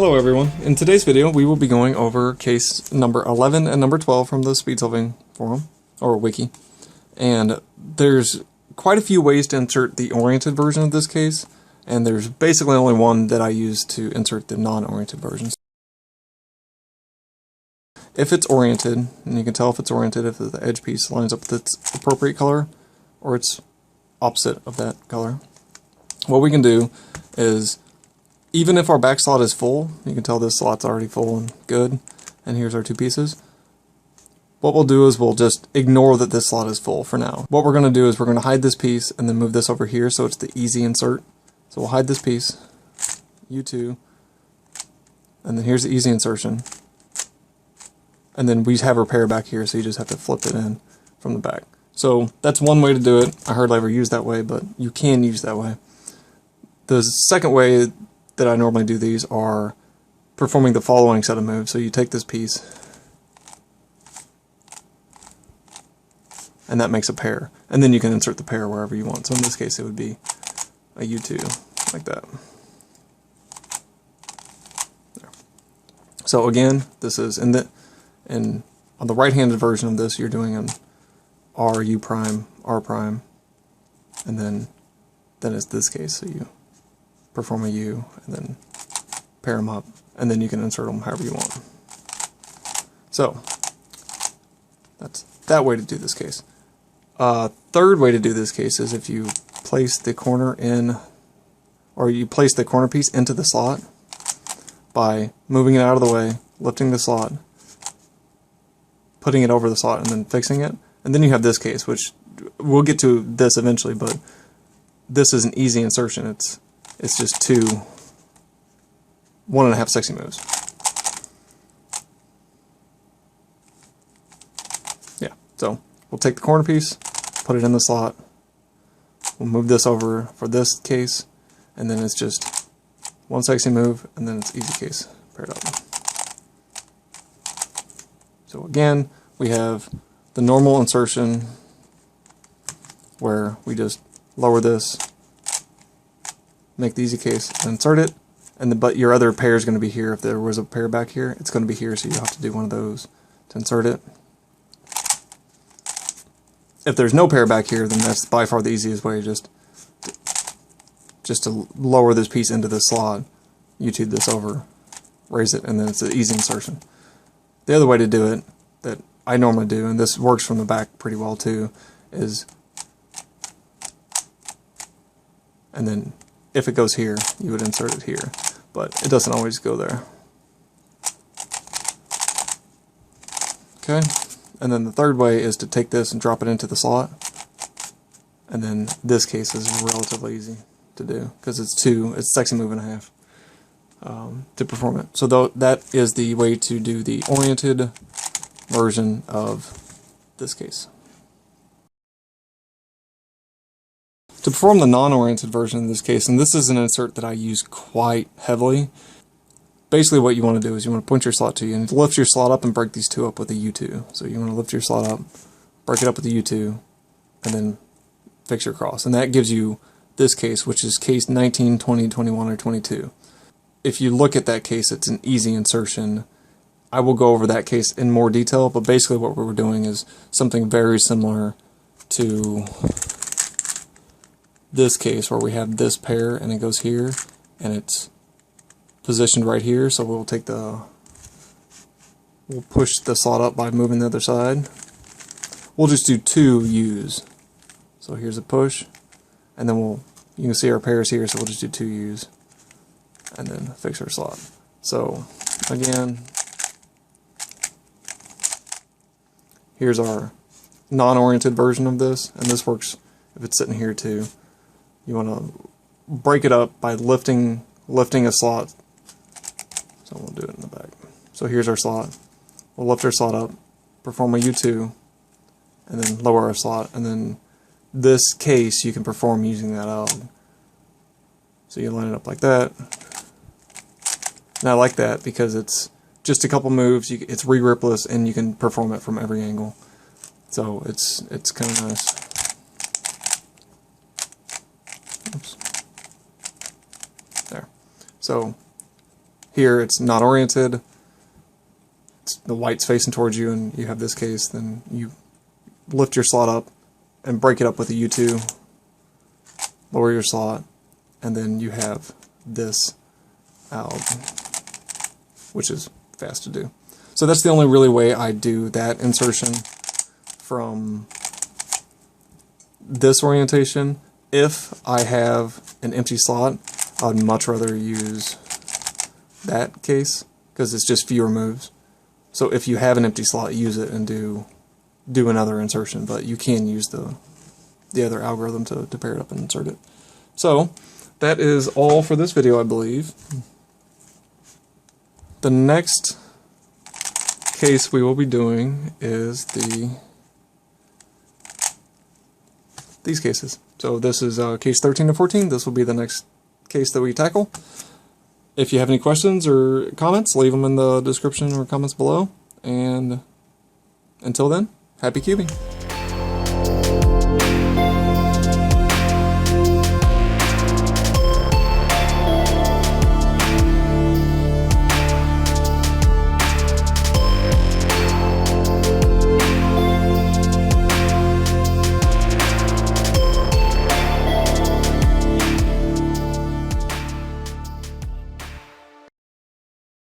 Hello everyone. In today's video we will be going over case number 11 and number 12 from the speed solving forum, or wiki. And there's quite a few ways to insert the oriented version of this case, and there's basically only one that I use to insert the non-oriented versions. If it's oriented, and you can tell if it's oriented if the edge piece lines up with its appropriate color, or it's opposite of that color. What we can do is, even if our back slot is full, you can tell this slot's already full and good, and here's our two pieces. What we'll do is we'll just ignore that this slot is full for now. What we're going to do is we're going to hide this piece and then move this over here so it's the easy insert. So we'll hide this piece, U2, and then here's the easy insertion. And then we have our pair back here, so you just have to flip it in from the back. So that's one way to do it. I hardly ever use that way, but you can use that way. The second way that I normally do these are performing the following set of moves. So you take this piece, and that makes a pair. And then you can insert the pair wherever you want. So in this case it would be a U2, like that. There. So again, this is on the right-handed version of this, you're doing an R, U prime, R prime, and then it's this case. So you perform a U, and then pair them up, and then you can insert them however you want. So that's that way to do this case. Third way to do this case is if you place the corner in, or you place the corner piece into the slot by moving it out of the way, lifting the slot, putting it over the slot, and then fixing it. And then you have this case, which we'll get to this eventually, but this is an easy insertion. It's just 1.5 sexy moves. Yeah, so we'll take the corner piece, put it in the slot, we'll move this over for this case, and then it's just one sexy move, and then it's easy case paired up. So again, we have the normal insertion where we just lower this, make the easy case, and insert it, but your other pair is going to be here. If there was a pair back here, it's going to be here, so you have to do one of those to insert it. If there's no pair back here, then that's by far the easiest way, just to lower this piece into the slot, U2 this over, raise it, and then it's an easy insertion. The other way to do it, that I normally do, and this works from the back pretty well too, is, and then if it goes here, you would insert it here, but it doesn't always go there. Okay, and then the third way is to take this and drop it into the slot, and then this case is relatively easy to do because it's sexy move and a half to perform it. So that is the way to do the oriented version of this case. To perform the non-oriented version in this case, and this is an insert that I use quite heavily, basically what you want to do is you want to point your slot to you and lift your slot up and break these two up with a U2. So you want to lift your slot up, break it up with a U2, and then fix your cross. And that gives you this case, which is case 19, 20, 21, or 22. If you look at that case, it's an easy insertion. I will go over that case in more detail, but basically what we're doing is something very similar to this case where we have this pair and it goes here and it's positioned right here. So we'll push the slot up by moving the other side. We'll just do 2 U's. So here's a push, and then you can see our pairs here, so we'll just do 2 U's and then fix our slot. So again, here's our non-oriented version of this, and this works if it's sitting here too. You want to break it up by lifting a slot. So we'll do it in the back. So here's our slot. We'll lift our slot up, perform a U2, and then lower our slot. And then this case you can perform using that out. So you line it up like that. And I like that because it's just a couple moves. It's re-gripless, and you can perform it from every angle. So it's kind of nice. Oops. There. So Here it's not oriented, the white's facing towards you, and you have this case, then you lift your slot up and break it up with a U2, lower your slot, and then you have this out, which is fast to do. So that's the only really way I do that insertion from this orientation. If I have an empty slot, I would much rather use that case because it's just fewer moves. So if you have an empty slot, use it and do another insertion, but you can use the other algorithm to pair it up and insert it. So that is all for this video, I believe. The next case we will be doing is these cases. So this is case 13 to 14. This will be the next case that we tackle. If you have any questions or comments, leave them in the description or comments below. And until then, happy cubing.